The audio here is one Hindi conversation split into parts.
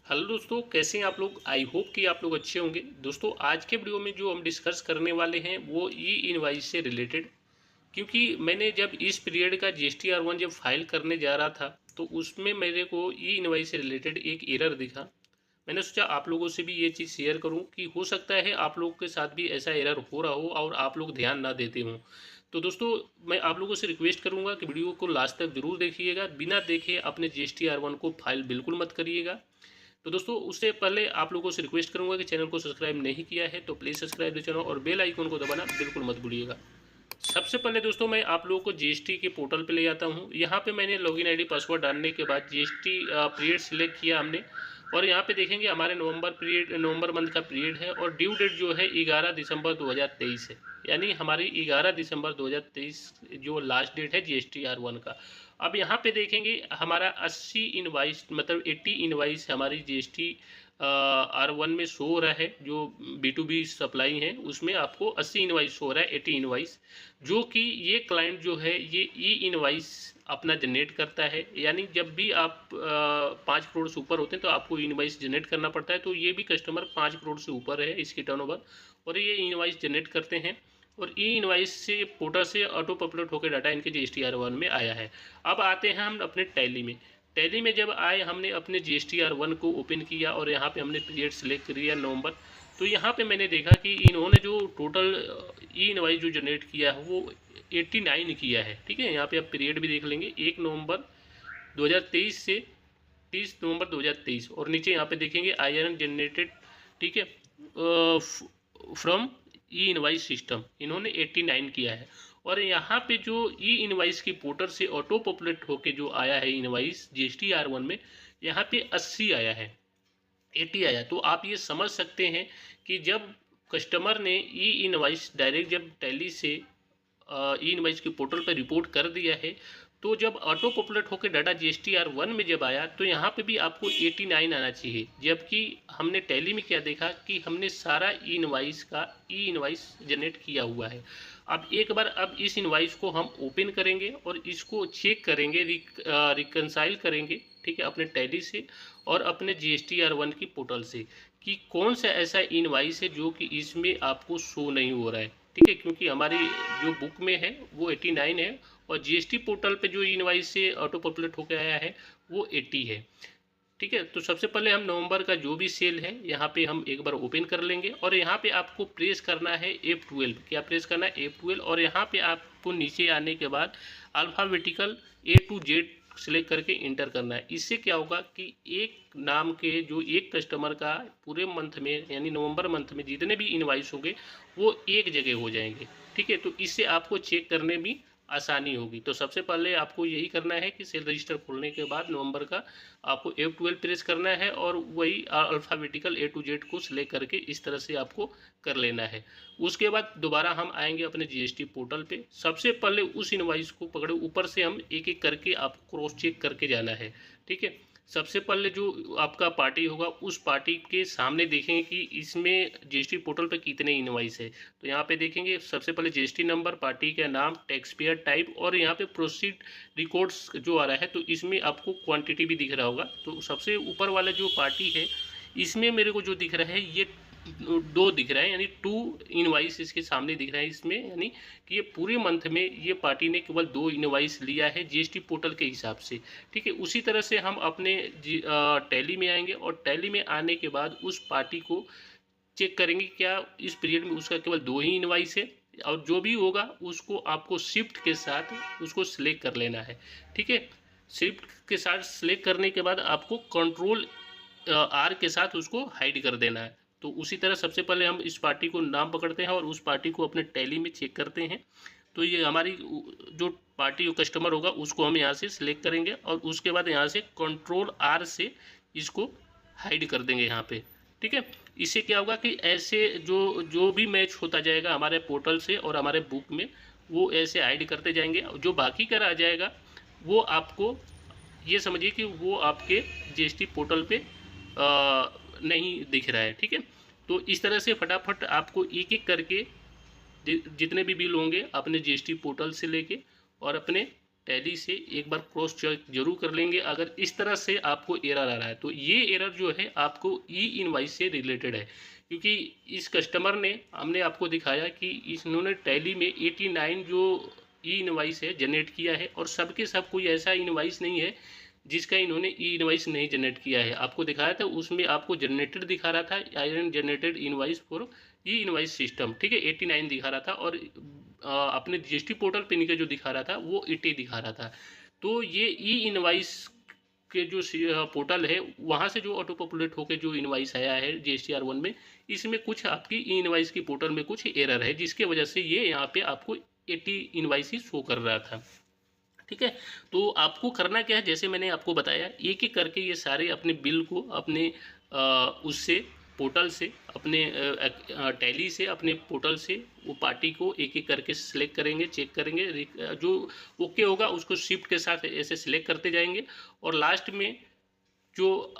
हेलो दोस्तों, कैसे हैं आप लोग। आई होप कि आप लोग अच्छे होंगे। दोस्तों, आज के वीडियो में जो हम डिस्कस करने वाले हैं वो ई इनवाइस से रिलेटेड, क्योंकि मैंने जब इस पीरियड का GST-R1 जब फाइल करने जा रहा था तो उसमें मेरे को ई इनवाइस से रिलेटेड एक एरर दिखा। मैंने सोचा आप लोगों से भी ये चीज़ शेयर करूं कि हो सकता है आप लोगों के साथ भी ऐसा एरर हो रहा हो और आप लोग ध्यान ना देते हों। तो दोस्तों, मैं आप लोगों से रिक्वेस्ट करूंगा कि वीडियो को लास्ट तक जरूर देखिएगा। बिना देखे अपने GST-R1 को फाइल बिल्कुल मत करिएगा। तो दोस्तों, उससे पहले आप लोगों से रिक्वेस्ट करूंगा कि चैनल को सब्सक्राइब नहीं किया है तो प्लीज़ सब्सक्राइब द चैनल और बेल आइकन को दबाना बिल्कुल मत भूलिएगा। सबसे पहले दोस्तों, मैं आप लोगों को जीएसटी के पोर्टल पे ले जाता हूँ। यहाँ पे मैंने लॉगिन आईडी पासवर्ड डालने के बाद जीएसटी पीरियड सिलेक्ट किया हमने, और यहाँ पे देखेंगे हमारे नवंबर मंथ का पीरियड है और ड्यू डेट जो है 11 दिसंबर 2023 है। यानी हमारी 11 दिसंबर 2023 जो लास्ट डेट है GST-R1 का। अब यहाँ पे देखेंगे हमारा 80 इनवाइस मतलब 80 इनवाइस हमारी GST-R1 में शो हो रहा है। जो B2B सप्लाई है उसमें आपको 80 इनवाइस शो हो रहा है, 80 इनवाइस, जो कि ये क्लाइंट जो है ये ई इनवाइस अपना जनरेट करता है। यानी जब भी आप 5 करोड़ से ऊपर होते हैं तो आपको इनवाइस जनरेट करना पड़ता है। तो ये भी कस्टमर 5 करोड़ से ऊपर है इसकी टर्नओवर, और ये इनवाइस जनरेट करते हैं और ई इनवाइस से पोर्टल से ऑटो पॉपुलेट होकर डाटा इनके GST-R1 में आया है। अब आते हैं हम अपने टैली में। टैली में जब आए हमने अपने GST-R1 को ओपन किया और यहाँ पे हमने पीरियड सेलेक्ट कर लिया नवंबर। तो यहाँ पे मैंने देखा कि इन्होंने जो टोटल ई इनवाइस जो जनरेट किया है वो 89 किया है। ठीक है, यहाँ पे आप पीरियड भी देख लेंगे 1 नवंबर 2023 से 30 नवंबर 2023, और नीचे यहाँ पे देखेंगे IRN जनरेटेड। ठीक है, फ्रॉम ई इनवाइस सिस्टम इन्होंने 89 किया है। और यहाँ पे जो ई इनवाइस की पोर्टल से ऑटो पॉपुलेट होके जो आया है इनवाइस GST-R1 में, यहाँ पे 80 आया है, 80 आया। तो आप ये समझ सकते हैं कि जब कस्टमर ने ई इनवाइस डायरेक्ट जब टैली से ई इनवाइस के पोर्टल पर रिपोर्ट कर दिया है, तो जब ऑटो पॉपुलेट होकर डाटा GST-R1 में जब आया तो यहाँ पे भी आपको 89 आना चाहिए। जबकि हमने टैली में क्या देखा कि हमने सारा ई इनवाइस जनरेट किया हुआ है। अब एक बार अब इस इनवाइस को हम ओपन करेंगे और इसको चेक करेंगे, रिकनसाइल करेंगे। ठीक है, अपने टैली से और अपने GST-R1 की पोर्टल से, कि कौन सा ऐसा इनवाइस है जो कि इसमें आपको शो नहीं हो रहा है। ठीक है, क्योंकि हमारी जो बुक में है वो 89 है और GST पोर्टल पे जो इनवाइस से ऑटो पॉपुलेट होकर आया है वो 80 है। ठीक है, तो सबसे पहले हम नवंबर का जो भी सेल है यहाँ पे हम एक बार ओपन कर लेंगे और यहाँ पे आपको प्रेस करना है F12। क्या प्रेस करना है? F12। और यहाँ पे आपको नीचे आने के बाद alphabetical A to Z select करके इंटर करना है। इससे क्या होगा कि एक नाम के जो एक कस्टमर का पूरे मंथ में यानी नवंबर मंथ में जितने भी इनवाइस होंगे वो एक जगह हो जाएंगे। ठीक है, तो इससे आपको चेक करने में आसानी होगी। तो सबसे पहले आपको यही करना है कि सेल रजिस्टर खोलने के बाद नवंबर का आपको F12 प्रेस करना है और वही अल्फ़ाबेटिकल A to Z को सिलेक्ट करके इस तरह से आपको कर लेना है। उसके बाद दोबारा हम आएंगे अपने GST पोर्टल पे। सबसे पहले उस इनवाइस को पकड़े, ऊपर से हम एक एक करके आपको क्रॉस चेक करके जाना है। ठीक है, सबसे पहले जो आपका पार्टी होगा उस पार्टी के सामने देखेंगे कि इसमें GST पोर्टल पे कितने इनवाइस है। तो यहाँ पे देखेंगे सबसे पहले GST नंबर, पार्टी का नाम, टैक्स पेयर टाइप, और यहाँ पे प्रोसीड रिकॉर्ड्स जो आ रहा है तो इसमें आपको क्वांटिटी भी दिख रहा होगा। तो सबसे ऊपर वाला जो पार्टी है इसमें मेरे को जो दिख रहा है ये 2 दिख रहा है, यानी 2 इनवाइस इसके सामने दिख रहा है इसमें। यानी कि ये पूरे मंथ में ये पार्टी ने केवल 2 इनवाइस लिया है GST पोर्टल के हिसाब से। ठीक है, उसी तरह से हम अपने टैली में आएंगे और टैली में आने के बाद उस पार्टी को चेक करेंगे क्या इस पीरियड में उसका केवल 2 ही इनवाइस है, और जो भी होगा उसको आपको शिफ्ट के साथ उसको सिलेक्ट कर लेना है। ठीक है, शिफ्ट के साथ सिलेक्ट करने के बाद आपको कंट्रोल R के साथ उसको हाइड कर देना है। तो उसी तरह सबसे पहले हम इस पार्टी को नाम पकड़ते हैं और उस पार्टी को अपने टैली में चेक करते हैं। तो ये हमारी जो पार्टी जो कस्टमर होगा उसको हम यहाँ से सिलेक्ट करेंगे और उसके बाद यहाँ से कंट्रोल R से इसको हाइड कर देंगे यहाँ पे। ठीक है, इससे क्या होगा कि ऐसे जो जो भी मैच होता जाएगा हमारे पोर्टल से और हमारे बुक में, वो ऐसे हाइड करते जाएंगे। जो बाकी का रह जाएगा वो आपको ये समझिए कि वो आपके GST पोर्टल पे नहीं दिख रहा है। ठीक है, तो इस तरह से फटाफट आपको एक एक करके जितने भी बिल होंगे अपने GST पोर्टल से लेके और अपने टैली से एक बार क्रॉस चेक जरूर कर लेंगे। अगर इस तरह से आपको एरर आ रहा है तो ये एरर जो है आपको ई इनवाइस से रिलेटेड है, क्योंकि इस कस्टमर ने, हमने आपको दिखाया कि इन्होंने टैली में 89 जो ई इनवाइस है जनरेट किया है, और सबके सब कोई ऐसा इनवाइस नहीं है जिसका इन्होंने ई इनवाइस नहीं जनरेट किया है। आपको दिखाया था, उसमें आपको जनरेटेड दिखा रहा था iron generated invoice for E invoice system, ठीक है, 89 दिखा रहा था, और अपने जीएसटी पोर्टल पे नीचे जो दिखा रहा था वो 80 दिखा रहा था। तो ये ई इनवाइस के जो पोर्टल है वहाँ से जो ऑटो पॉपुलेट होकर जो इनवाइस आया है GSTR1 में, इसमें कुछ आपकी ई इनवाइस की पोर्टल में कुछ एरर है, जिसके वजह से ये यहाँ पे आपको 80 इनवाइस ही शो कर रहा था। ठीक है, तो आपको करना क्या है, जैसे मैंने आपको बताया, एक एक करके ये सारे अपने बिल को अपने उससे पोर्टल से, अपने टैली से, अपने पोर्टल से वो पार्टी को एक एक करके सिलेक्ट करेंगे, चेक करेंगे, जो ओके होगा उसको शिफ्ट के साथ ऐसे सिलेक्ट करते जाएंगे, और लास्ट में जो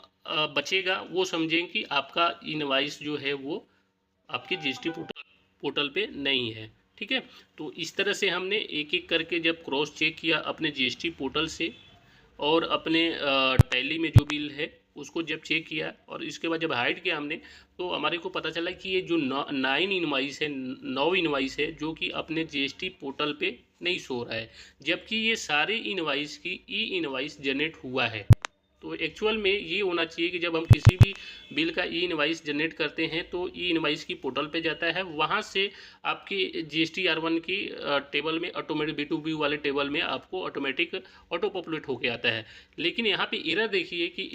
बचेगा वो समझें कि आपका इनवाइस जो है वो आपके जीएसटी पोर्टल पे नहीं है। ठीक है, तो इस तरह से हमने एक एक करके जब क्रॉस चेक किया अपने जीएसटी पोर्टल से, और अपने टैली में जो बिल है उसको जब चेक किया, और इसके बाद जब हाइड किया हमने, तो हमारे को पता चला कि ये जो 9 इनवाइस है, 9 इनवाइस है जो कि अपने जीएसटी पोर्टल पे नहीं शो रहा है, जबकि ये सारे इनवाइस की ई इनवाइस जनरेट हुआ है। तो एक्चुअल में ये होना चाहिए कि जब हम किसी भी बिल का ई इनवाइस जनरेट करते हैं तो ई इनवाइस की पोर्टल पे जाता है, वहाँ से आपकी GSTR1 की टेबल में ऑटोमेटिक B2B वाले टेबल में आपको ऑटोमेटिक ऑटो पॉपुलेट होके आता है। लेकिन यहाँ पे एरर देखिए कि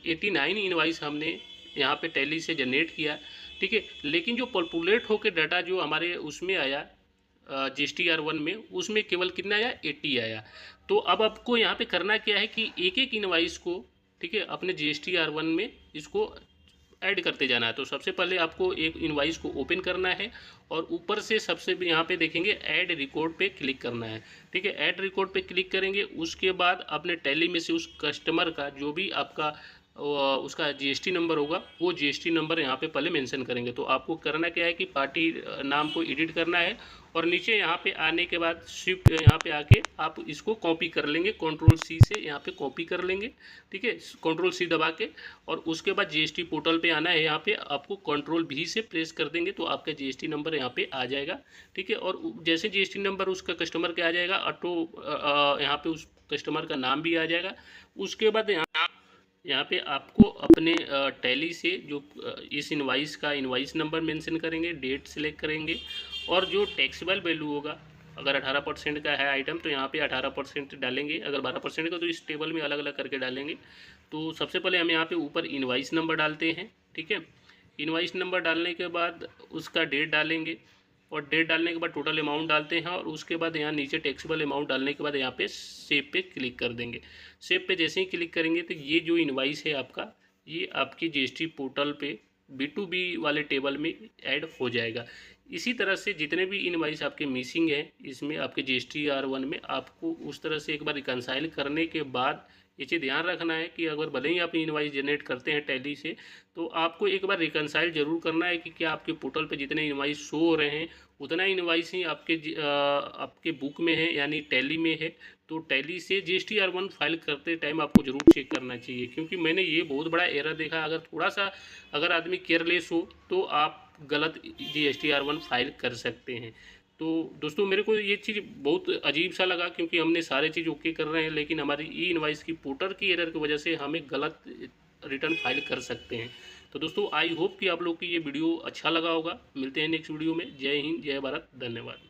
89 इनवाइस हमने यहाँ पे टैली से जनरेट किया, ठीक है, लेकिन जो पॉपुलेट होके डाटा जो हमारे उसमें आया GSTR1 में, उसमें केवल कितना आया, 80 आया। तो अब आपको यहाँ पे करना क्या है कि एक एक इनवाइस को, ठीक है, अपने GSTR1 में इसको ऐड करते जाना है। तो सबसे पहले आपको एक इनवाइस को ओपन करना है, और ऊपर से सबसे यहाँ पे देखेंगे ऐड रिकॉर्ड पे क्लिक करना है। ठीक है, ऐड रिकॉर्ड पे क्लिक करेंगे, उसके बाद अपने टैली में से उस कस्टमर का जो भी आपका उसका GST नंबर होगा वो GST नंबर यहाँ पे पहले मेंशन करेंगे। तो आपको करना क्या है कि पार्टी नाम को एडिट करना है, और नीचे यहाँ पे आने के बाद शिफ्ट यहाँ पे आके आप इसको कॉपी कर लेंगे, Ctrl+C से यहाँ पे कॉपी कर लेंगे। ठीक है, Ctrl+C दबा के, और उसके बाद GST पोर्टल पे आना है, यहाँ पे आपको Ctrl+V से प्रेस कर देंगे तो आपका GST नंबर यहाँ पे आ जाएगा। ठीक है, और जैसे GST नंबर उसका कस्टमर के आ जाएगा, ऑटो यहाँ पे उस कस्टमर का नाम भी आ जाएगा। उसके बाद यहाँ पे आपको अपने टैली से जो इस इनवाइस का इनवाइस नंबर मेंशन करेंगे, डेट सिलेक्ट करेंगे, और जो टैक्सेबल वैल्यू होगा, अगर 18% का है आइटम तो यहाँ पे 18% डालेंगे, अगर 12% का तो इस टेबल में अलग अलग करके डालेंगे। तो सबसे पहले हम यहाँ पे ऊपर इनवाइस नंबर डालते हैं। ठीक है, इनवाइस नंबर डालने के बाद उसका डेट डालेंगे, और डेट डालने के बाद टोटल अमाउंट डालते हैं, और उसके बाद यहाँ नीचे टैक्सेबल अमाउंट डालने के बाद यहाँ पे सेव पे क्लिक कर देंगे। सेव पे जैसे ही क्लिक करेंगे तो ये जो इनवाइस है आपका, ये आपकी GST पोर्टल पे B2B वाले टेबल में ऐड हो जाएगा। इसी तरह से जितने भी इनवाइस आपके मिसिंग हैं इसमें आपके GSTR1 में, आपको उस तरह से एक बार रिकनसाइल करने के बाद ये चीज़ ध्यान रखना है कि अगर भले ही आप इनवाइस जनरेट करते हैं टैली से, तो आपको एक बार रिकनसाइल जरूर करना है कि क्या आपके पोर्टल पे जितने इनवाइस शो हो रहे हैं उतना इनवाइस ही आपके बुक में है, यानी टैली में है। तो टैली से GSTR1 फाइल करते टाइम आपको ज़रूर चेक करना चाहिए, क्योंकि मैंने ये बहुत बड़ा एरर देखा। अगर थोड़ा सा अगर आदमी केयरलेस हो तो आप गलत GSTR1 फाइल कर सकते हैं। तो दोस्तों मेरे को ये चीज़ बहुत अजीब सा लगा, क्योंकि हमने सारे चीज़ ओके कर रहे हैं, लेकिन हमारी ई इनवाइस की पोर्टल की एरर की वजह से हमें गलत रिटर्न फाइल कर सकते हैं। तो दोस्तों आई होप कि आप लोग की ये वीडियो अच्छा लगा होगा। मिलते हैं नेक्स्ट वीडियो में। जय हिंद, जय भारत, धन्यवाद।